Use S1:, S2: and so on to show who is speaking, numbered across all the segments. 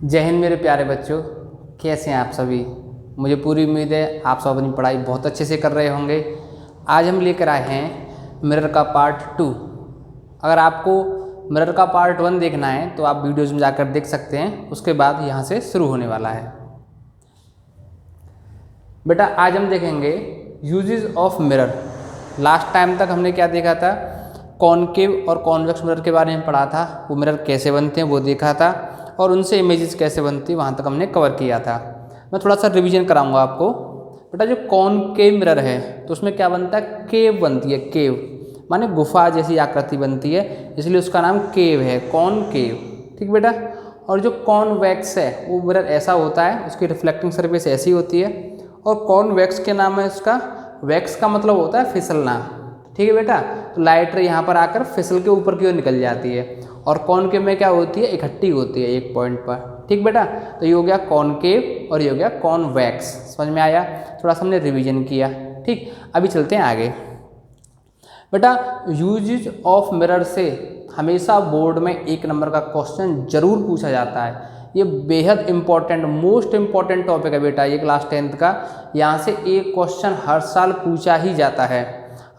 S1: जय हिंद मेरे प्यारे बच्चों, कैसे हैं आप सभी। मुझे पूरी उम्मीद है आप सब अपनी पढ़ाई बहुत अच्छे से कर रहे होंगे। आज हम लेकर आए हैं मिरर का पार्ट 2। अगर आपको मिरर का पार्ट 1 देखना है तो आप वीडियोज़ में जाकर देख सकते हैं, उसके बाद यहाँ से शुरू होने वाला है। बेटा आज हम देखेंगे uses of mirror. Last time तक हमने क्या देखा था, कॉनकेव और कॉन्वेक्स मिरर के बारे में पढ़ा था। वो मिरर कैसे बनते हैं वो देखा था, और उनसे इमेजेस कैसे बनती है वहाँ तक हमने कवर किया था। मैं थोड़ा सा रिवीजन कराऊंगा आपको। बेटा जो कॉनकेव मिरर है तो उसमें क्या बनता है, केव बनती है। केव माने गुफा जैसी आकृति बनती है, इसलिए उसका नाम केव है, कॉनकेव। ठीक बेटा। और जो कॉन्वेक्स है वो मिरर ऐसा होता है, उसकी रिफ्लेक्टिंग सरफेस ऐसी होती है। और कॉन्वेक्स के नाम है उसका, वैक्स का मतलब होता है फिसलना। ठीक है बेटा। तो लाइट रे यहाँ पर आकर फिसल के ऊपर की ओर निकल जाती है, और कॉनकेव में क्या होती है, इकट्ठी होती है एक पॉइंट पर। ठीक बेटा। तो ये हो गया कॉनकेव और ये हो गया कॉन्वेक्स। समझ में आया। थोड़ा सा हमने रिवीजन किया। ठीक, अभी चलते हैं आगे। बेटा यूजेज ऑफ मिरर से हमेशा बोर्ड में 1 नंबर का क्वेश्चन जरूर पूछा जाता है। ये बेहद इंपॉर्टेंट, मोस्ट इंपॉर्टेंट टॉपिक है बेटा ये क्लास 10th का। यहाँ से एक क्वेश्चन हर साल पूछा ही जाता है।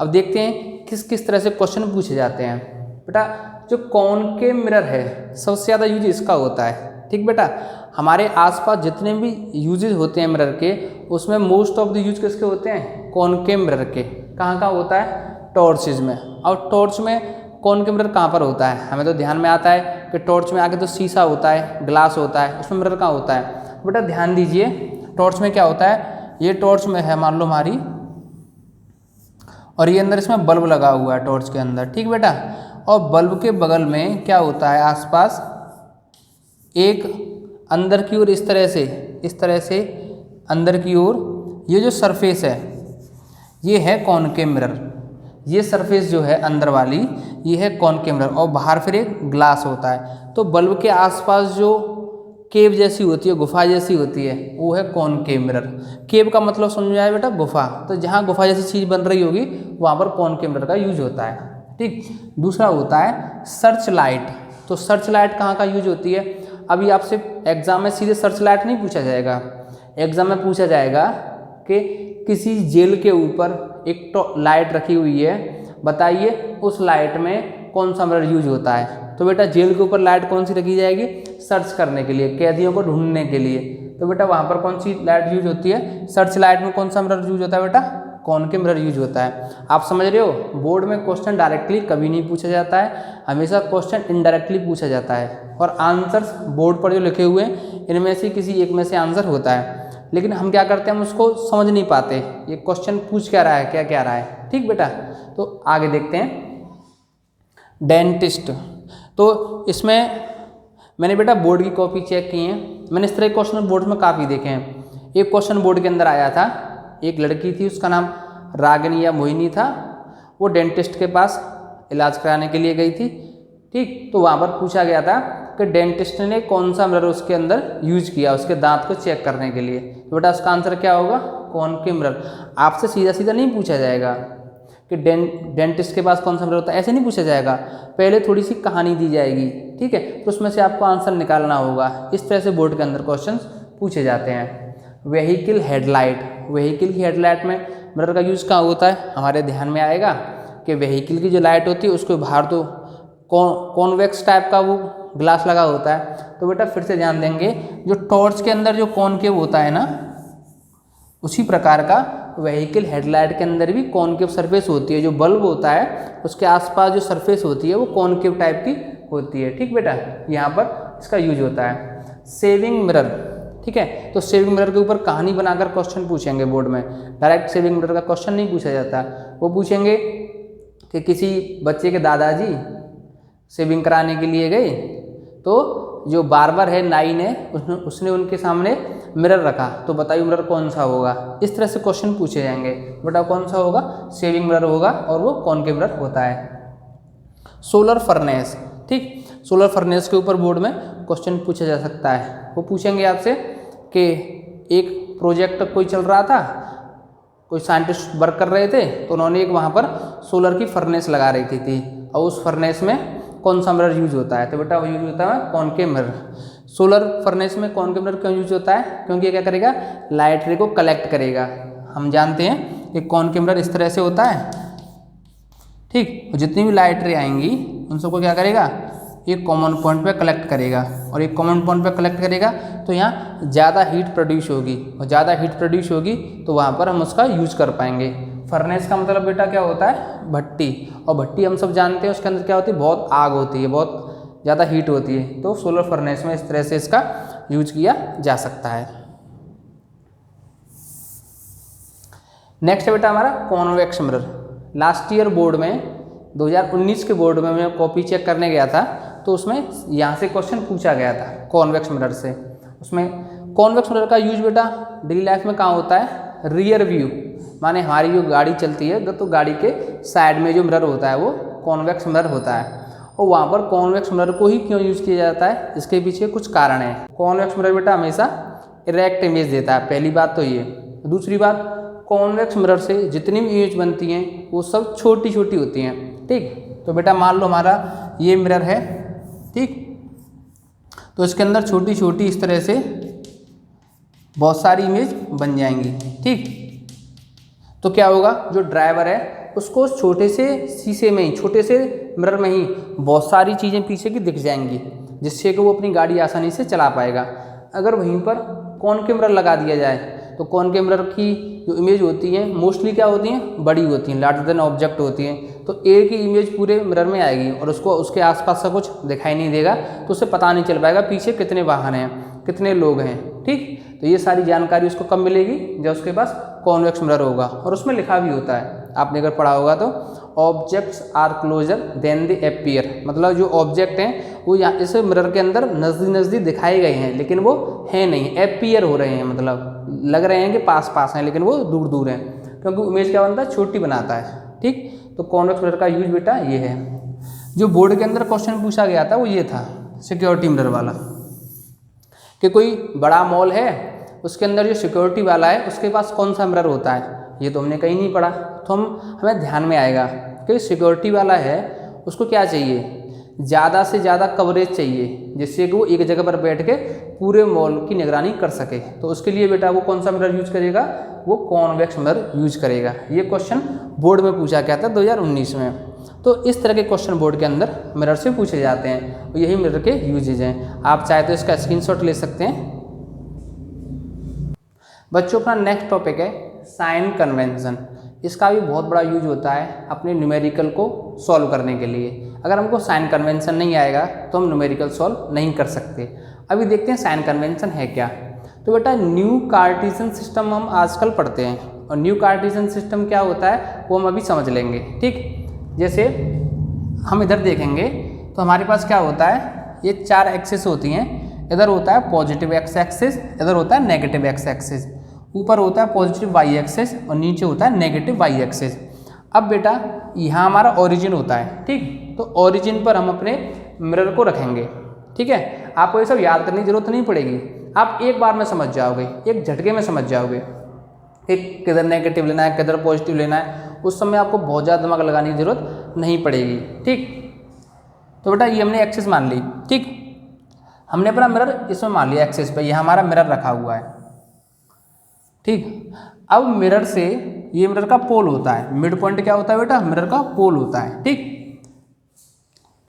S1: अब देखते हैं किस किस तरह से क्वेश्चन पूछे जाते हैं। बेटा जो कॉनकेव मिरर है सबसे ज़्यादा यूज इसका होता है। ठीक बेटा। हमारे आसपास जितने भी यूजेस होते हैं मिरर के, उसमें मोस्ट ऑफ द यूज किसके होते हैं, कॉनकेव मिरर के। कहाँ कहाँ होता है, टॉर्चेज में। और टॉर्च में कॉनकेव मिरर कहाँ पर होता है, हमें तो ध्यान में आता है कि टॉर्च में आगे तो शीशा होता है, ग्लास होता है, उसमें मिरर कहाँ होता है। बेटा ध्यान दीजिए, टॉर्च में क्या होता है, ये टॉर्च में है मान लो हमारी, और ये अंदर इसमें बल्ब लगा हुआ है टॉर्च के अंदर। ठीक बेटा। और बल्ब के बगल में क्या होता है, आसपास एक अंदर की ओर इस तरह से अंदर की ओर ये जो सरफेस है ये है कॉनकेव मिरर। ये सरफेस जो है अंदर वाली ये है कॉनकेव मिरर, और बाहर फिर एक ग्लास होता है। तो बल्ब के आसपास जो केव जैसी होती है, गुफा जैसी होती है, वो है कॉनकेव मिरर। केव का मतलब समझ में आया बेटा, गुफा। तो जहाँ गुफा जैसी चीज़ बन रही होगी वहाँ पर कॉनकेव मिरर का यूज होता है। ठीक। दूसरा होता है सर्च लाइट। तो सर्च लाइट कहाँ का यूज होती है, अभी आपसे एग्जाम में सीधे सर्च लाइट नहीं पूछा जाएगा। एग्जाम में पूछा जाएगा कि किसी जेल के ऊपर एक लाइट रखी हुई है, बताइए उस लाइट में कौन सा मिरर यूज होता है। तो बेटा जेल के ऊपर लाइट कौन सी रखी जाएगी, सर्च करने के लिए, कैदियों को ढूंढने के लिए। तो बेटा वहाँ पर कौन सी लाइट यूज होती है, सर्च लाइट में कौन सा मिरर यूज होता है बेटा, कॉनकेव मिरर यूज होता है। आप समझ रहे हो, बोर्ड में क्वेश्चन डायरेक्टली कभी नहीं पूछा जाता है, हमेशा क्वेश्चन इनडायरेक्टली पूछा जाता है। और आंसर्स बोर्ड पर जो लिखे हुए हैं इनमें से किसी एक में से आंसर होता है, लेकिन हम क्या करते हैं, हम उसको समझ नहीं पाते ये क्वेश्चन पूछ क्या रहा है, क्या क्या रहा है। ठीक बेटा। तो आगे देखते हैं डेंटिस्ट। तो इसमें मैंने बेटा बोर्ड की कॉपी चेक की है, मैंने इस तरह के क्वेश्चन बोर्ड में काफ़ी देखे हैं। एक क्वेश्चन बोर्ड के अंदर आया था, एक लड़की थी, उसका नाम रागिनी या मोहिनी था। वो डेंटिस्ट के पास इलाज कराने के लिए गई थी। ठीक। तो वहाँ पर पूछा गया था कि डेंटिस्ट ने कौन सा मिरर उसके अंदर यूज किया उसके दांत को चेक करने के लिए। तो बेटा उसका आंसर क्या होगा, कॉनकेव मिरर। आपसे सीधा सीधा नहीं पूछा जाएगा कि डेंटिस्ट के पास कौन सा मिरर होता है, ऐसे नहीं पूछा जाएगा। पहले थोड़ी सी कहानी दी जाएगी, ठीक है, तो उसमें से आपको आंसर निकालना होगा। इस तरह से बोर्ड के अंदर क्वेश्चन पूछे जाते हैं। व्हीकल हेडलाइट, व्हीकल की हेडलाइट में मिरर का यूज़ कहाँ होता है, हमारे ध्यान में आएगा कि व्हीकल की जो लाइट होती है उसके बाहर तो कॉन्वेक्स टाइप का वो ग्लास लगा होता है। तो बेटा फिर से ध्यान देंगे, जो टॉर्च के अंदर जो कॉनकेव होता है ना, उसी प्रकार का व्हीकल हेडलाइट के अंदर भी कॉनकेव सरफेस होती है। जो बल्ब होता है उसके आसपास जो सरफेस होती है वो कॉनकेव टाइप की होती है। ठीक बेटा। यहाँ पर इसका यूज होता है। सेविंग मिरर, ठीक है। तो सेविंग मिरर के ऊपर कहानी बनाकर क्वेश्चन पूछेंगे बोर्ड में। डायरेक्ट सेविंग मिरर का क्वेश्चन नहीं पूछा जाता। वो पूछेंगे कि किसी बच्चे के दादाजी सेविंग कराने के लिए गए, तो जो बार्बर है, नाई ने, उसने उनके सामने मिरर रखा, तो बताइए मिरर कौन सा होगा। इस तरह से क्वेश्चन पूछे जाएंगे। बेटा कौन सा होगा, सेविंग मिरर होगा, और वो कॉनकेव मिरर होता है। सोलर फर्नेस, ठीक। सोलर फर्नेस के ऊपर बोर्ड में क्वेश्चन पूछा जा सकता है। वो पूछेंगे आपसे कि एक प्रोजेक्ट कोई चल रहा था, कोई साइंटिस्ट वर्क कर रहे थे, तो उन्होंने एक वहाँ पर सोलर की फर्नेस लगा रखी थी, और उस फर्नेस में कौन सा मिरर यूज होता है। तो बेटा वो यूज होता है कॉनकेव मिरर। सोलर फर्नेस में कौन के मिरर क्यों यूज होता है? क्योंकि ये क्या करेगा, लाइट रे को कलेक्ट करेगा। हम जानते हैं कि कौन के मिरर इस तरह से होता है, ठीक। जितनी भी लाइट रे आएंगी उन सबको क्या करेगा, एक कॉमन पॉइंट पे कलेक्ट करेगा, और एक कॉमन पॉइंट पे कलेक्ट करेगा तो यहाँ ज़्यादा हीट प्रोड्यूस होगी, और ज़्यादा हीट प्रोड्यूस होगी तो वहाँ पर हम उसका यूज कर पाएंगे। फर्नेस का मतलब बेटा क्या होता है, भट्टी, और भट्टी हम सब जानते हैं उसके अंदर क्या होती है, बहुत आग होती है, बहुत ज़्यादा हीट होती है। तो सोलर फर्नेस में इस तरह से इसका यूज किया जा सकता है। नेक्स्ट है बेटा हमारा convex mirror. Last year board में 2019 के बोर्ड में मैं कॉपी चेक करने गया था, तो उसमें यहाँ से क्वेश्चन पूछा गया था कॉन्वेक्स मिरर से। उसमें कॉन्वेक्स मिरर का यूज बेटा डेली लाइफ में कहाँ होता है, रियर व्यू, माने हमारी जो गाड़ी चलती है तो गाड़ी के साइड में जो मिरर होता है वो कॉन्वेक्स मिरर होता है। और वहाँ पर कॉन्वेक्स मिरर को ही क्यों यूज़ किया जाता है, इसके पीछे कुछ कारण है। कॉन्वेक्स मिरर बेटा हमेशा इरेक्ट इमेज देता है, पहली बात तो ये। दूसरी बात, कॉन्वेक्स मिरर से जितनी भी इमेज बनती हैं वो सब छोटी छोटी होती हैं, ठीक। तो बेटा मान लो हमारा ये मिरर है, ठीक, तो इसके अंदर छोटी छोटी इस तरह से बहुत सारी इमेज बन जाएंगी, ठीक। तो क्या होगा, जो ड्राइवर है उसको छोटे से शीशे में ही, छोटे से मिरर में ही बहुत सारी चीज़ें पीछे की दिख जाएंगी, जिससे कि वो अपनी गाड़ी आसानी से चला पाएगा। अगर वहीं पर कॉन के मिरर लगा दिया जाए तो कॉन के मिरर की जो इमेज होती हैं मोस्टली क्या होती हैं, बड़ी होती हैं, लार्जर देन ऑब्जेक्ट होती हैं। तो एक ही इमेज पूरे मिरर में आएगी और उसको उसके आसपास का कुछ दिखाई नहीं देगा, तो उसे पता नहीं चल पाएगा पीछे कितने वाहन हैं, कितने लोग हैं, ठीक। तो ये सारी जानकारी उसको कब मिलेगी, जब उसके पास कॉन्वेक्स मिरर होगा। और उसमें लिखा भी होता है, आपने अगर पढ़ा होगा तो, objects are closer than they appear, मतलब जो ऑब्जेक्ट हैं वो यहाँ इस मिरर के अंदर नज़दीक नज़दीक दिखाए गए हैं लेकिन वो है नहीं, अपीयर हो रहे हैं, मतलब लग रहे हैं कि पास पास हैं लेकिन वो दूर दूर हैं, क्योंकि इमेज क्या बनता है, छोटी बनाता है, ठीक। तो कॉन्वेक्स मिरर का यूज बेटा ये है। जो बोर्ड के अंदर क्वेश्चन पूछा गया था वो ये था सिक्योरिटी मिरर वाला, कि कोई बड़ा मॉल है उसके अंदर जो सिक्योरिटी वाला है उसके पास कौन सा मिरर होता है, ये तो हमने कहीं नहीं पढ़ा। तो हमें ध्यान में आएगा कि सिक्योरिटी वाला है उसको क्या चाहिए, ज़्यादा से ज़्यादा कवरेज चाहिए, जिससे कि वो एक जगह पर बैठ के पूरे मॉल की निगरानी कर सके। तो उसके लिए बेटा वो कौन सा मिरर यूज करेगा, वो कॉन्वेक्स मिरर यूज करेगा। ये क्वेश्चन बोर्ड में पूछा गया था 2019 में। तो इस तरह के क्वेश्चन बोर्ड के अंदर मिरर से पूछे जाते हैं, और यही मिरर के यूजेज हैं। आप चाहे तो इसका स्क्रीनशॉट ले सकते हैं। बच्चों अपना नेक्स्ट टॉपिक है साइन कन्वेंशन। इसका भी बहुत बड़ा यूज होता है अपने न्यूमेरिकल को सॉल्व करने के लिए। अगर हमको साइन कन्वेंशन नहीं आएगा तो हम न्यूमेरिकल सॉल्व नहीं कर सकते। अभी देखते हैं साइन कन्वेंशन है क्या। तो बेटा न्यू कार्टेशियन सिस्टम हम आजकल पढ़ते हैं, और न्यू कार्टेशियन सिस्टम क्या होता है वो हम अभी समझ लेंगे, ठीक। जैसे हम इधर देखेंगे तो हमारे पास क्या होता है, ये 4 एक्सिस होती हैं। इधर होता है पॉजिटिव एक्स एक्सिस, इधर होता है नेगेटिव एक्स एक्सिस, ऊपर होता है पॉजिटिव वाई एक्सिस और नीचे होता है नेगेटिव वाई एक्सिस। अब बेटा यहाँ हमारा ओरिजिन होता है, ठीक। तो ओरिजिन पर हम अपने मिरर को रखेंगे, ठीक है। आपको ये सब याद करने की जरूरत नहीं पड़ेगी, आप एक बार में समझ जाओगे, एक झटके में समझ जाओगे कि किधर नेगेटिव लेना है किधर पॉजिटिव लेना है। उस समय आपको बहुत ज़्यादा दिमाग लगाने की जरूरत नहीं पड़ेगी, ठीक। तो बेटा ये हमने एक्सिस मान ली, ठीक। हमने अपना मिरर इसमें मान लिया एक्सिस पे, यह हमारा मिरर रखा हुआ है, ठीक। अब मिरर से ये मिरर का पोल होता है, मिड पॉइंट क्या होता है बेटा, मिरर का पोल होता है, ठीक।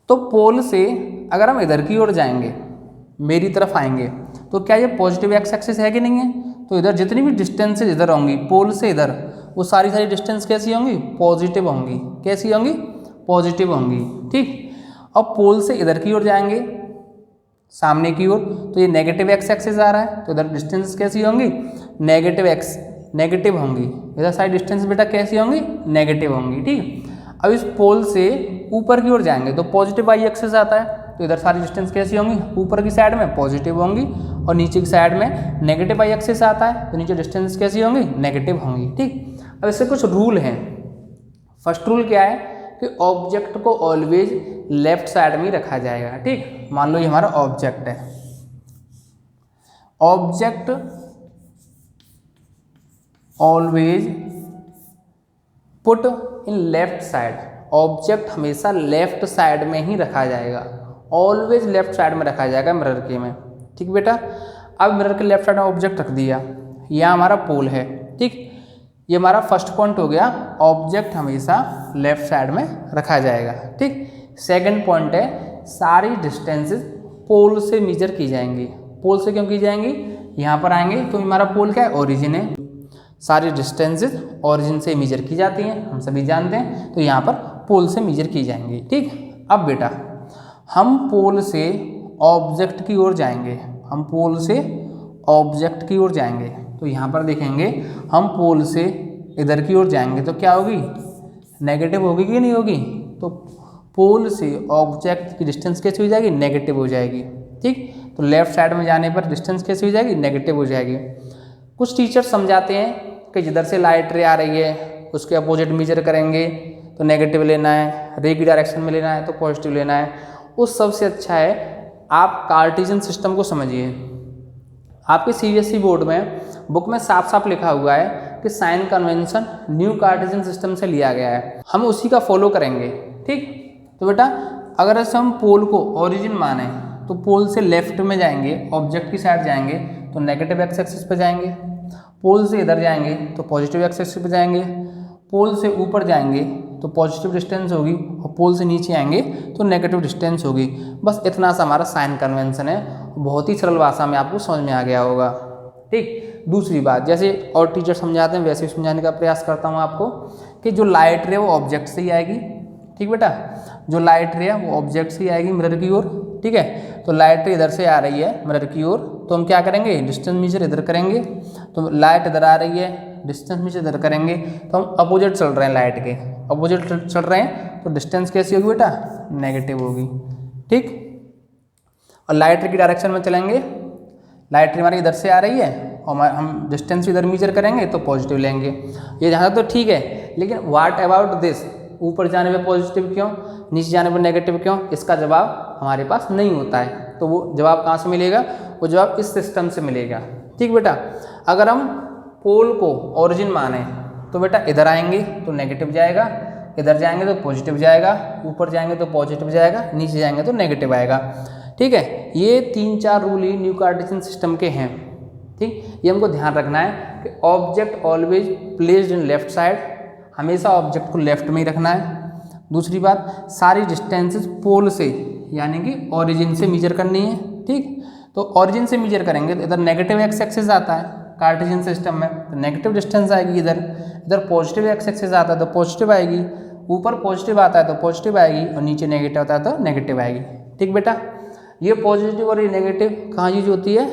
S1: तो पोल से अगर हम इधर की ओर जाएंगे, मेरी तरफ आएंगे, तो क्या ये पॉजिटिव एक्स एक्सिस है कि नहीं है। तो इधर जितनी भी डिस्टेंसेज इधर होंगी पोल से इधर, वो सारी डिस्टेंस कैसी होंगी, पॉजिटिव होंगी। कैसी होंगी, पॉजिटिव होंगी, ठीक। अब पोल से इधर की ओर जाएंगे सामने की ओर, तो ये नेगेटिव एक्स एक्सिस आ रहा है, तो इधर डिस्टेंस कैसी होंगी, नेगेटिव होंगी। इधर सारी डिस्टेंस बेटा कैसी होंगी, नेगेटिव होंगी, ठीक। अब इस पोल से ऊपर की ओर जाएंगे तो पॉजिटिव वाई एक्सिस आता है, तो इधर सारी डिस्टेंस कैसी होंगी, ऊपर की साइड में पॉजिटिव होंगी और नीचे की साइड में नेगेटिव वाई एक्सिस आता है, तो नीचे डिस्टेंस कैसी होंगी, नेगेटिव होंगी, ठीक। अब इससे कुछ रूल हैं। फर्स्ट रूल क्या है कि ऑब्जेक्ट को ऑलवेज लेफ्ट साइड में ही रखा जाएगा, ठीक। मान लो ये हमारा ऑब्जेक्ट है, object always put in left side. Object हमेशा लेफ्ट साइड में ही रखा जाएगा, ऑलवेज लेफ्ट साइड में रखा जाएगा मिरर के में, ठीक बेटा। अब मिरर के लेफ्ट साइड में ऑब्जेक्ट रख दिया, यह हमारा पोल है, ठीक। ये हमारा फर्स्ट पॉइंट हो गया, ऑब्जेक्ट हमेशा लेफ्ट साइड में रखा जाएगा, ठीक। सेकंड पॉइंट है, सारी डिस्टेंसेस पोल से मेजर की जाएंगी। पोल से क्यों की जाएंगी, यहाँ पर आएंगे तो हमारा पोल क्या है, ओरिजिन है। सारी डिस्टेंसेस ओरिजिन से मेजर की जाती हैं, हम सभी जानते हैं, तो यहाँ पर पोल से मेजर की जाएंगी, ठीक। अब बेटा हम पोल से ऑब्जेक्ट की ओर जाएंगे, हम पोल से ऑब्जेक्ट की ओर जाएंगे, तो यहाँ पर देखेंगे हम पोल से इधर की ओर जाएंगे तो क्या होगी, नेगेटिव होगी कि नहीं होगी। तो पोल से ऑब्जेक्ट की डिस्टेंस कैसी हो जाएगी, नेगेटिव हो जाएगी, ठीक। तो लेफ्ट साइड में जाने पर डिस्टेंस कैसी हो जाएगी, नेगेटिव हो जाएगी। कुछ टीचर समझाते हैं कि जिधर से लाइट रे आ रही है उसके अपोजिट मेजर करेंगे तो नेगेटिव लेना है, रे की डायरेक्शन में लेना है तो पॉजिटिव लेना है। उस सबसे अच्छा है आप कार्टेशियन सिस्टम को समझिए। आपके सीबीएसई बोर्ड में बुक में साफ साफ लिखा हुआ है कि sign convention new Cartesian system से लिया गया है, हम उसी का फॉलो करेंगे, ठीक। तो बेटा अगर ऐसे हम पोल को ओरिजिन माने तो पोल से लेफ्ट में जाएंगे, ऑब्जेक्ट की साइड जाएंगे तो नेगेटिव एक्स एक्सिस पे जाएंगे, पोल से इधर जाएंगे तो पॉजिटिव एक्स एक्सिस पे जाएंगे, पोल से ऊपर जाएंगे तो पॉजिटिव डिस्टेंस होगी और पोल से नीचे आएंगे तो नेगेटिव डिस्टेंस होगी। बस इतना सा हमारा साइन कन्वेंशन है, बहुत ही सरल भाषा में आपको समझ में आ गया होगा, ठीक। दूसरी बात, जैसे और टीचर समझाते हैं वैसे ही समझाने का प्रयास करता हूँ आपको कि जो लाइट रे वो ऑब्जेक्ट से ही आएगी, ठीक बेटा। जो लाइट रे है वो ऑब्जेक्ट से ही आएगी मिरर की ओर, ठीक है। तो लाइट रे इधर से आ रही है मिरर की ओर, तो हम क्या करेंगे, डिस्टेंस मेजर इधर करेंगे। तो लाइट इधर आ रही है, डिस्टेंस मेजर इधर करेंगे, तो हम अपोजिट चल रहे हैं, लाइट के अपोजिट चल रहे हैं तो डिस्टेंस कैसी होगी बेटा, नेगेटिव होगी, ठीक। और लाइट रे की डायरेक्शन में चलेंगे, लाइट रे हमारी इधर से आ रही है और हम डिस्टेंस इधर मेजर करेंगे तो पॉजिटिव लेंगे। ये जहाँ तक तो ठीक है, लेकिन व्हाट अबाउट दिस, ऊपर जाने पे पॉजिटिव क्यों, नीचे जाने पर नेगेटिव क्यों, इसका जवाब हमारे पास नहीं होता है। तो वो जवाब कहाँ से मिलेगा, वो जवाब इस सिस्टम से मिलेगा, ठीक बेटा। अगर हम पोल को ओरिजिन माने तो बेटा इधर आएंगे तो नेगेटिव जाएगा, इधर जाएंगे तो पॉजिटिव जाएगा, ऊपर जाएंगे तो पॉजिटिव जाएगा, नीचे जाएंगे तो नेगेटिव आएगा, ठीक है। ये 3-4 रूल ही न्यू कार्टेशियन सिस्टम के हैं, ठीक। ये हमको ध्यान रखना है कि object always placed in left side, हमेशा ऑब्जेक्ट को लेफ्ट में ही रखना है। दूसरी बात, सारी डिस्टेंसेस पोल से यानी कि ओरिजिन से मेजर करनी है, ठीक। तो ओरिजिन से मेजर करेंगे तो इधर नेगेटिव एक्स एक्सिस आता है कार्टेशियन सिस्टम में, तो नेगेटिव डिस्टेंस आएगी इधर। इधर पॉजिटिव एक्स एक्सिस आता है तो पॉजिटिव आएगी, ऊपर पॉजिटिव आता है तो पॉजिटिव आएगी और नीचे नेगेटिव आता है तो नेगेटिव आएगी, ठीक बेटा। ये पॉजिटिव और ये नेगेटिव कहाँ यूज होती है,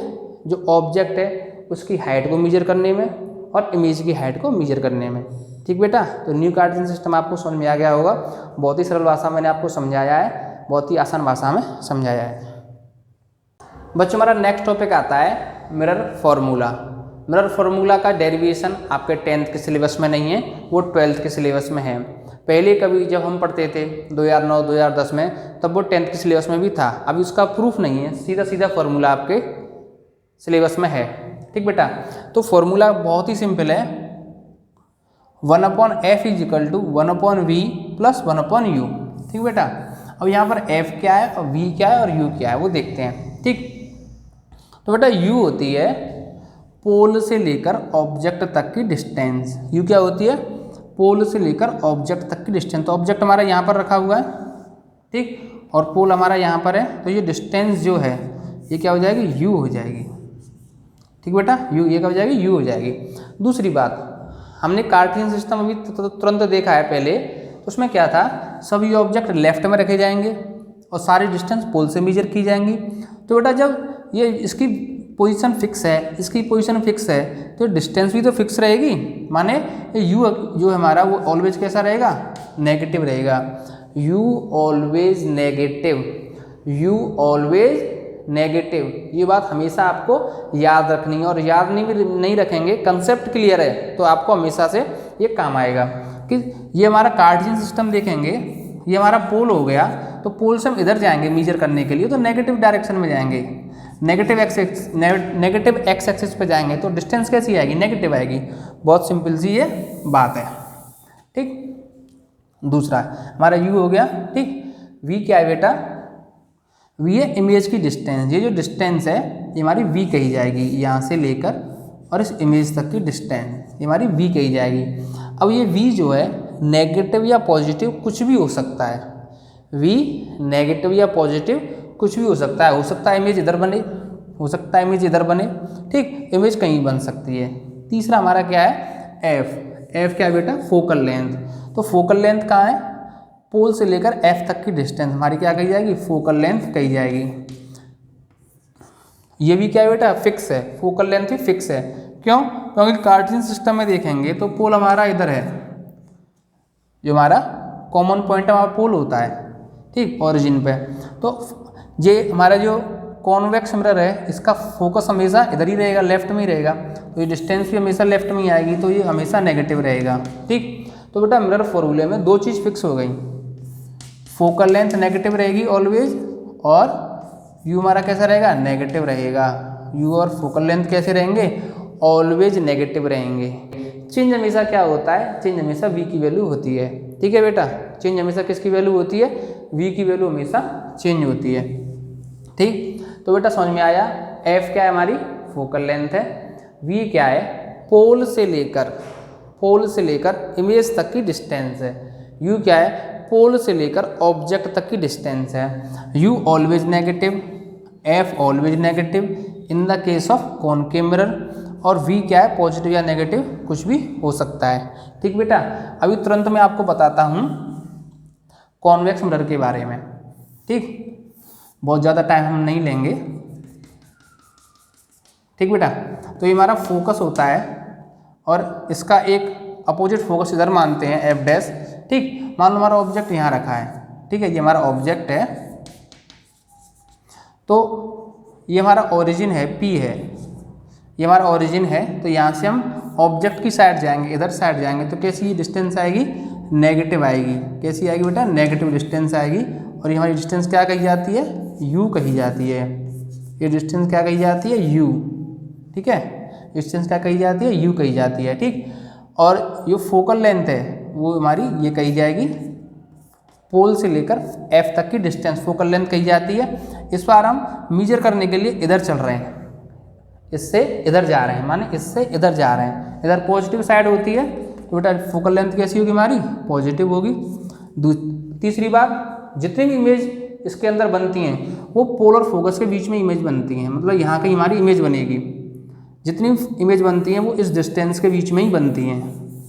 S1: जो ऑब्जेक्ट है उसकी हाइट को मेजर करने में और इमेज की हाइट को मेजर करने में, ठीक बेटा। तो न्यू कार्टेशियन सिस्टम आपको समझ में आ गया होगा, बहुत ही सरल भाषा मैंने आपको समझाया है, बहुत ही आसान भाषा में समझाया है। बच्चों हमारा नेक्स्ट टॉपिक आता है मिरर फार्मूला। मिरर फार्मूला का डेरिवेशन आपके 10th के सिलेबस में नहीं है, वो 12th के सिलेबस में है। पहले कभी जब हम पढ़ते थे 2009-2010 में, तब वो 10th के सिलेबस में भी था। अभी उसका प्रूफ नहीं है, सीधा सीधा फार्मूला आपके सिलेबस में है, ठीक बेटा। तो फार्मूला बहुत ही सिंपल है, 1/f = 1/v + 1/u, ठीक बेटा। अब यहाँ पर f क्या है और v क्या है और u क्या है वो देखते हैं, ठीक। तो बेटा u होती है पोल से लेकर ऑब्जेक्ट तक की डिस्टेंस। u क्या होती है, पोल से लेकर ऑब्जेक्ट तक की डिस्टेंस। तो ऑब्जेक्ट हमारा यहाँ पर रखा हुआ है, ठीक, और पोल हमारा यहाँ पर है, तो ये डिस्टेंस जो है ये क्या हो जाएगी, u हो जाएगी, ठीक बेटा। u ये क्या हो जाएगी, u हो जाएगी। दूसरी बात, हमने कार्टेशियन सिस्टम अभी तुरंत देखा है पहले, तो उसमें क्या था, सभी ऑब्जेक्ट लेफ्ट में रखे जाएंगे और सारी डिस्टेंस पोल से मेजर की जाएंगी। तो बेटा जब ये इसकी पोजीशन फिक्स है, इसकी पोजीशन फिक्स है, तो डिस्टेंस भी तो फिक्स रहेगी, माने u जो हमारा वो ऑलवेज कैसा रहेगा, नेगेटिव रहेगा। u always negative, u always negative, ये बात हमेशा आपको याद रखनी है। और याद नहीं रखेंगे, कंसेप्ट क्लियर है तो आपको हमेशा से ये काम आएगा कि ये हमारा कार्टेशियन सिस्टम देखेंगे, ये हमारा पोल हो गया, तो पोल से हम इधर जाएंगे मेजर करने के लिए तो नेगेटिव डायरेक्शन में जाएंगे, नेगेटिव एक्स एक्सिस पे जाएंगे तो डिस्टेंस कैसी आएगी, नेगेटिव आएगी। बहुत सिंपल सी ये बात है, ठीक। दूसरा हमारा u हो गया, ठीक। v क्या है बेटा, v है इमेज की डिस्टेंस। ये जो डिस्टेंस है ये हमारी v कही जाएगी, यहाँ से लेकर और इस इमेज तक की डिस्टेंस ये हमारी v कही जाएगी। अब ये v जो है नेगेटिव या पॉजिटिव कुछ भी हो सकता है, v नेगेटिव या पॉजिटिव कुछ भी हो सकता है इमेज इधर बने, हो सकता है इमेज इधर बने, ठीक, इमेज कहीं बन सकती है। तीसरा हमारा क्या है f क्या है बेटा, फोकल लेंथ। तो फोकल लेंथ कहाँ है, पोल से लेकर f तक की डिस्टेंस हमारी क्या कही जाएगी, फोकल लेंथ कही जाएगी। ये भी क्या है बेटा, फिक्स है, फोकल लेंथ भी फिक्स है। क्यों, क्योंकि कार्टेशियन सिस्टम में देखेंगे तो पोल हमारा इधर है, जो हमारा कॉमन पॉइंट हमारा पोल होता है, ठीक, ओरिजिन पे। तो ये हमारा जो कॉन्वेक्स मिरर है इसका फोकस हमेशा इधर ही रहेगा, लेफ्ट में ही रहेगा, तो ये डिस्टेंस भी हमेशा लेफ्ट में ही आएगी, तो ये हमेशा नेगेटिव रहेगा, ठीक। तो बेटा मिरर फॉर्मूले में दो चीज़ फिक्स हो गई, फोकल लेंथ नेगेटिव रहेगी ऑलवेज, और यू हमारा कैसा रहेगा, नेगेटिव रहेगा। यू और फोकल लेंथ कैसे रहेंगे, ऑलवेज नेगेटिव रहेंगे। चेंज हमेशा क्या होता है, चेंज हमेशा v की वैल्यू होती है, ठीक है बेटा, चेंज हमेशा किसकी वैल्यू होती है, v की वैल्यू हमेशा चेंज होती है, ठीक। तो बेटा समझ में आया, f क्या है हमारी फोकल लेंथ है, v क्या है पोल से लेकर इमेज तक की डिस्टेंस है, u क्या है पोल से लेकर ऑब्जेक्ट तक की डिस्टेंस है। u always negative, f always negative in the case of concave mirror, और v क्या है पॉजिटिव या नेगेटिव कुछ भी हो सकता है, ठीक बेटा। अभी तुरंत मैं आपको बताता हूँ कॉन्वेक्स मिरर के बारे में, ठीक, बहुत ज़्यादा टाइम हम नहीं लेंगे, ठीक बेटा। तो ये हमारा फोकस होता है और इसका एक अपोजिट फोकस इधर मानते हैं एफ डैश, ठीक। मान लो हमारा ऑब्जेक्ट यहाँ रखा है, ठीक है, ये हमारा ऑब्जेक्ट है, तो ये हमारा ओरिजिन है, P है, ये हमारा ओरिजिन है। तो यहाँ से हम ऑब्जेक्ट की साइड जाएंगे, इधर साइड जाएंगे, तो कैसी ये डिस्टेंस आएगी, नेगेटिव आएगी। कैसी आएगी बेटा, नेगेटिव डिस्टेंस आएगी। और ये हमारी डिस्टेंस क्या कही जाती है, U कही जाती है। ये डिस्टेंस क्या कही जाती है, U, ठीक है, डिस्टेंस क्या कही जाती है, U कही जाती है, ठीक। और जो फोकल लेंथ है वो हमारी ये कही जाएगी, पोल से लेकर F तक की डिस्टेंस फोकल लेंथ कही जाती है। इस बार हम मेजर करने के लिए इधर चल रहे हैं, इससे इधर जा रहे हैं, माने इससे इधर जा रहे हैं, इधर पॉजिटिव साइड होती है, तो बेटा फोकल लेंथ कैसी होगी हमारी, पॉजिटिव होगी। तीसरी बात, जितनी भी इमेज इसके अंदर बनती हैं वो पोल और फोकस के बीच में इमेज बनती हैं, मतलब यहाँ की हमारी इमेज बनेगी, जितनी इमेज बनती हैं वो इस डिस्टेंस के बीच में ही बनती हैं,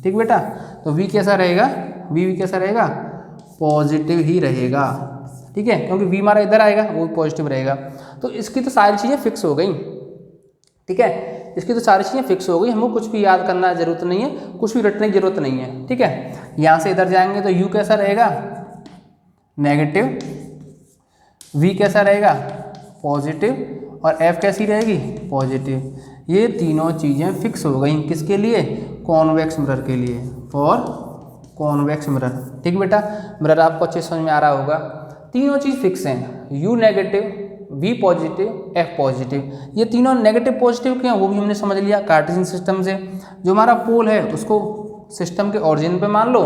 S1: ठीक बेटा। तो V कैसा रहेगा, V कैसा रहेगा, पॉजिटिव ही रहेगा, ठीक है, क्योंकि V हमारा इधर आएगा वो पॉजिटिव रहेगा। तो इसकी तो सारी चीज़ें फिक्स हो गई, ठीक है, इसकी तो सारी चीज़ें फिक्स हो गई, हमको कुछ भी याद करना ज़रूरत नहीं है, कुछ भी रटने की ज़रूरत नहीं है, ठीक है। यहाँ से इधर जाएंगे तो U कैसा रहेगा, नेगेटिव, V कैसा रहेगा, पॉजिटिव, और F कैसी रहेगी, पॉजिटिव। ये तीनों चीज़ें फिक्स हो गई किसके लिए, कॉन्वेक्स मिरर के लिए, फॉर कॉन्वेक्स मिरर, ठीक बेटा। मिरर आपको अच्छे समझ में आ रहा होगा। तीनों चीज़ फिक्स हैं, U negative, V positive, F positive. ये तीनों नेगेटिव पॉजिटिव के हैं वो भी हमने समझ लिया कार्टेशियन सिस्टम से। जो हमारा पोल है उसको सिस्टम के ओरिजिन पे मान लो,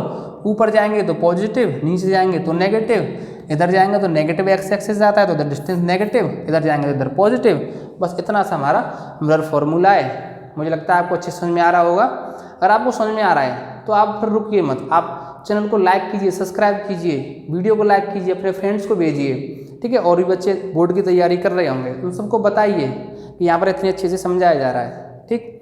S1: ऊपर जाएंगे तो पॉजिटिव, नीचे जाएंगे तो नेगेटिव, इधर जाएंगे तो नेगेटिव एक्स एक्सिस आता है तो इधर डिस्टेंस नेगेटिव, इधर जाएंगे तो इधर पॉजिटिव। बस इतना सा हमारा मिरर फॉर्मूला है। मुझे लगता है आपको अच्छे समझ में आ रहा होगा। अगर आपको समझ में आ रहा है तो आप फिर रुकिए मत, आप चैनल को लाइक कीजिए, सब्सक्राइब कीजिए, वीडियो को लाइक कीजिए, अपने फ्रेंड्स को भेजिए, ठीक है। और भी बच्चे बोर्ड की तैयारी कर रहे होंगे उन सबको बताइए कि यहाँ पर इतनी अच्छे से समझाया जा रहा है, ठीक।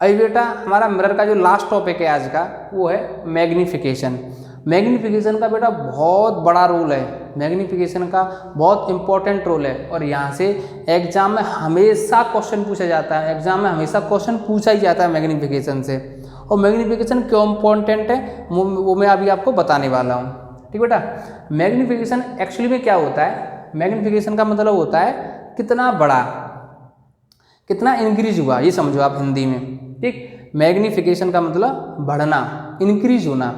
S1: अभी बेटा हमारा मिरर का जो लास्ट टॉपिक है आज का वो है मैग्नीफिकेशन। मैग्नीफिकेशन का बेटा बहुत बड़ा रोल है, मैग्नीफिकेशन का बहुत इंपॉर्टेंट रोल है, और यहाँ से एग्जाम में हमेशा क्वेश्चन पूछा जाता है, एग्जाम में हमेशा क्वेश्चन पूछा ही जाता है मैग्नीफिकेशन से। और मैग्नीफिकेशन क्यों इम्पोर्टेंट है वो मैं अभी आपको बताने वाला हूँ, ठीक बेटा। मैग्नीफिकेशन एक्चुअली में क्या होता है, मैग्नीफिकेशन का मतलब होता है कितना बड़ा, कितना इंक्रीज हुआ, ये समझो आप हिंदी में, ठीक। मैग्नीफिकेशन का मतलब बढ़ना, इंक्रीज होना,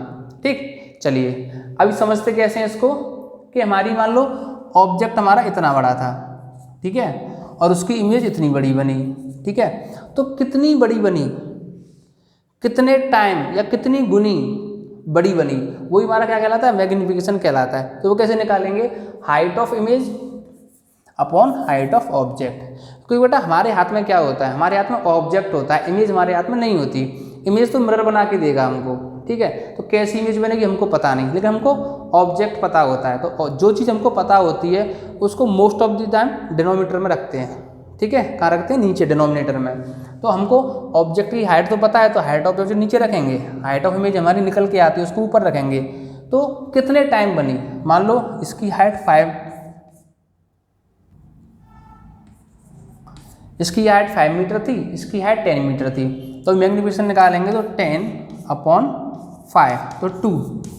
S1: ठीक। चलिए अभी समझते कैसे हैं इसको, कि हमारी मान लो ऑब्जेक्ट हमारा इतना बड़ा था, ठीक है, और उसकी इमेज इतनी बड़ी बनी, ठीक है। तो कितनी बड़ी बनी, कितने टाइम या कितनी गुनी बड़ी बनी, वही हमारा क्या कहलाता है, मैग्नीफिकेशन कहलाता है। तो वो कैसे निकालेंगे, height of image upon height of object. क्योंकि बेटा हमारे हाथ में क्या होता है, हमारे हाथ में ऑब्जेक्ट होता है, इमेज हमारे हाथ में नहीं होती। इमेज तो मिरर बना के देगा हमको, ठीक है, तो कैसी इमेज बनेगी हमको पता नहीं, लेकिन हमको ऑब्जेक्ट पता होता है। तो जो चीज़ हमको पता होती है उसको most of the time denominator में रखते हैं, ठीक है, कहाँ रखते हैं, नीचे डिनोमिनेटर में। तो हमको ऑब्जेक्ट की हाइट तो पता है, तो हाइट ऑफ ऑब्जेक्ट नीचे रखेंगे, हाइट ऑफ इमेज हमारी निकल के आती है उसको ऊपर रखेंगे। तो कितने टाइम बनी, मान लो इसकी हाइट 5, इसकी हाइट 5 मीटर थी, इसकी हाइट 10 मीटर थी, तो मैग्नीफिकेशन निकालेंगे तो 10/5 तो 2,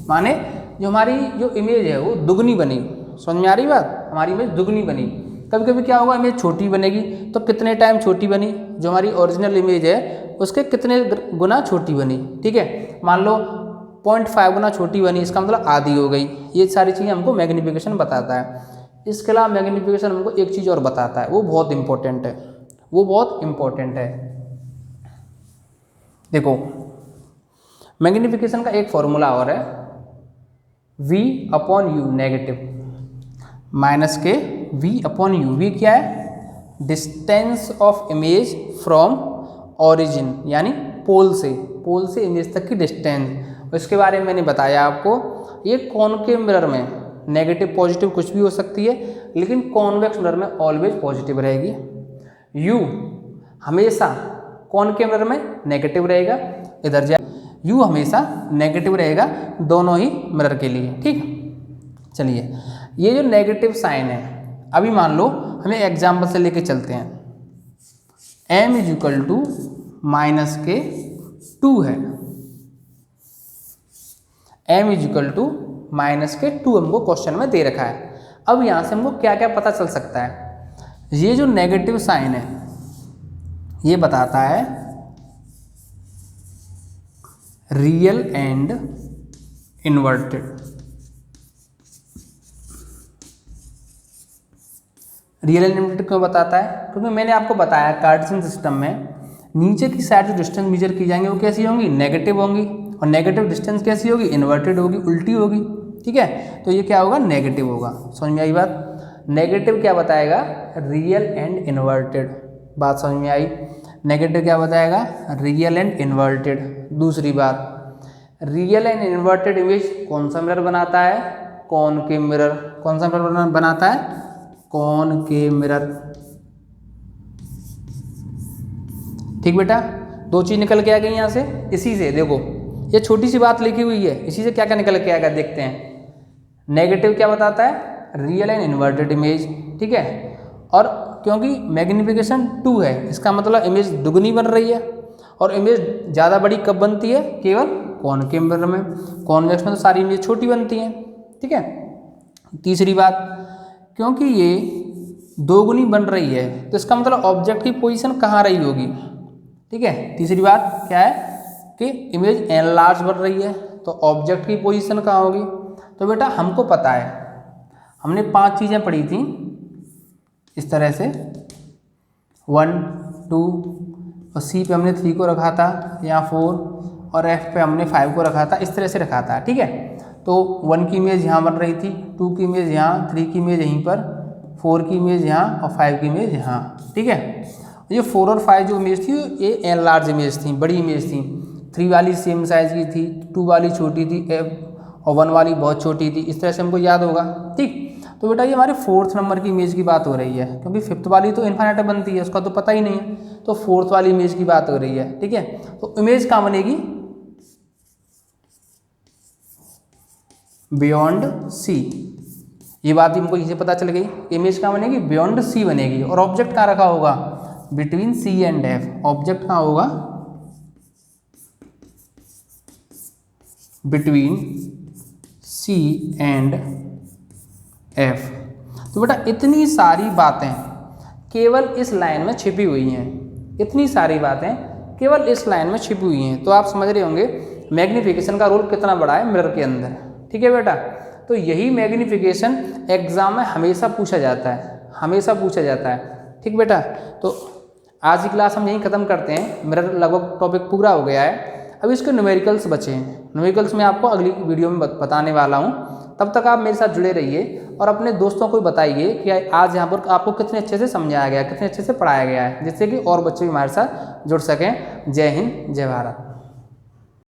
S1: माने जो हमारी जो इमेज है वो दुगनी बनी। समझ में आ रही बात, हमारी इमेज दुगनी बनी। कभी कभी क्या होगा, इमेज छोटी बनेगी, तो कितने टाइम छोटी बनी, जो हमारी ओरिजिनल इमेज है उसके कितने गुना छोटी बनी, ठीक है, मान लो 0.5 गुना छोटी बनी, इसका मतलब आधी हो गई। ये सारी चीज़ें हमको मैग्नीफिकेशन बताता है। इसके अलावा मैग्नीफिकेशन हमको एक चीज़ और बताता है, वो बहुत इंपॉर्टेंट है, वो बहुत इंपॉर्टेंट है। देखो मैग्नीफिकेशन का एक फॉर्मूला और है, V/U नेगेटिव माइनस के V/U। V क्या है, distance of image from origin, यानी पोल से इमेज तक की डिस्टेंस। इसके बारे में मैंने बताया आपको, ये कॉनकेव मिरर में नेगेटिव पॉजिटिव कुछ भी हो सकती है, लेकिन कॉन्वेक्स मिरर में ऑलवेज पॉजिटिव रहेगी। U हमेशा कॉनकेव मिरर में नेगेटिव रहेगा, इधर जाए U हमेशा नेगेटिव रहेगा दोनों ही मिरर के लिए, ठीक। चलिए ये जो नेगेटिव साइन है, अभी मान लो हमें एग्जाम्पल से लेके चलते हैं, m - -2 है, m -2 हमको क्वेश्चन में दे रखा है। अब यहाँ से हमको क्या क्या पता चल सकता है, ये जो नेगेटिव साइन है ये बताता है real and inverted. Real and inverted क्यों बताता है, क्योंकि मैंने आपको बताया कार्टेशियन सिस्टम में नीचे की साइड जो डिस्टेंस मेजर की जाएंगी वो कैसी होंगी, नेगेटिव होंगी, और नेगेटिव डिस्टेंस कैसी होगी, इन्वर्टेड होगी, उल्टी होगी, ठीक है। तो ये क्या होगा, नेगेटिव होगा। समझ में आई बात, नेगेटिव क्या बताएगा, रियल एंड इन्वर्टेड। बात समझ में आई, नेगेटिव क्या बताएगा, रियल एंड इन्वर्टेड। दूसरी बात, रियल एंड इन्वर्टेड इमेज कौन सा मिरर बनाता है, कॉनकेव मिरर। कौन सा मिरर बनाता है, कॉनकेव मिरर, ठीक बेटा। दो चीज निकल के आ गई यहाँ से, इसी से देखो ये छोटी सी बात लिखी हुई है, इसी से क्या क्या निकल के आएगा देखते हैं। नेगेटिव क्या बताता है, रियल एंड इन्वर्टेड इमेज, ठीक है। और क्योंकि मैग्नीफिकेशन 2 है, इसका मतलब इमेज दुगनी बन रही है, और इमेज ज़्यादा बड़ी कब बनती है, केवल कॉनकेव मिरर में। कॉन्वेक्स में तो सारी इमेज छोटी बनती हैं, ठीक है। तीसरी बात, क्योंकि ये दोगुनी बन रही है तो इसका मतलब ऑब्जेक्ट की पोजीशन कहाँ रही होगी, ठीक है। तीसरी बात क्या है कि इमेज एनलार्ज बन रही है तो ऑब्जेक्ट की पोजीशन कहाँ होगी। तो बेटा हमको पता है, हमने 5 चीज़ें पढ़ी थी इस तरह से, 1 2 और C पे हमने 3 को रखा था, यहाँ 4 और F पे हमने 5 को रखा था, इस तरह से रखा था, ठीक है। तो 1 की इमेज यहाँ बन रही थी, 2 की इमेज यहाँ, 3 की इमेज यहीं पर, 4 की इमेज यहाँ और 5 की इमेज यहाँ, ठीक है। ये 4 और 5 जो इमेज थी ये एन लार्ज इमेज थी, बड़ी इमेज थी। 3 वाली सेम साइज़ की थी, 2 वाली छोटी थी, और 1 वाली बहुत छोटी थी। इस तरह से हमको याद होगा, ठीक। तो बेटा ये हमारे 4th नंबर की इमेज की बात हो रही है, क्योंकि 5th वाली तो इन्फिनिट बनती है, उसका तो पता ही नहीं है, तो 4th वाली इमेज की बात हो रही है, ठीक है। तो इमेज कहाँ बनेगी, बियॉन्ड C। ये बात हमको इसे पता चल गई, इमेज कहाँ बनेगी, बियॉन्ड C बनेगी। और ऑब्जेक्ट कहाँ रखा होगा, between C and F। Object कहाँ होगा, बिटवीन C एंड F। तो बेटा इतनी सारी बातें केवल इस लाइन में छिपी हुई हैं, इतनी सारी बातें केवल इस लाइन में छिपी हुई हैं। तो आप समझ रहे होंगे मैग्नीफिकेशन का रोल कितना बड़ा है मिरर के अंदर, ठीक है बेटा। तो यही मैग्नीफिकेशन एग्जाम में हमेशा पूछा जाता है, हमेशा पूछा जाता है, ठीक बेटा। तो आज की क्लास हम यहीं ख़त्म करते हैं, मिरर लगभग टॉपिक पूरा हो गया है। अब इसके न्यूमेरिकल्स बचे हैं, न्यूमेरिकल्स मैं आपको अगली वीडियो में बताने वाला हूँ। तब तक आप मेरे साथ जुड़े रहिए और अपने दोस्तों को बताइए कि आज यहाँ पर आपको कितने अच्छे से समझाया गया है, कितने अच्छे से पढ़ाया गया है, जिससे कि और बच्चे भी हमारे साथ जुड़ सकें। जय हिंद, जय भारत।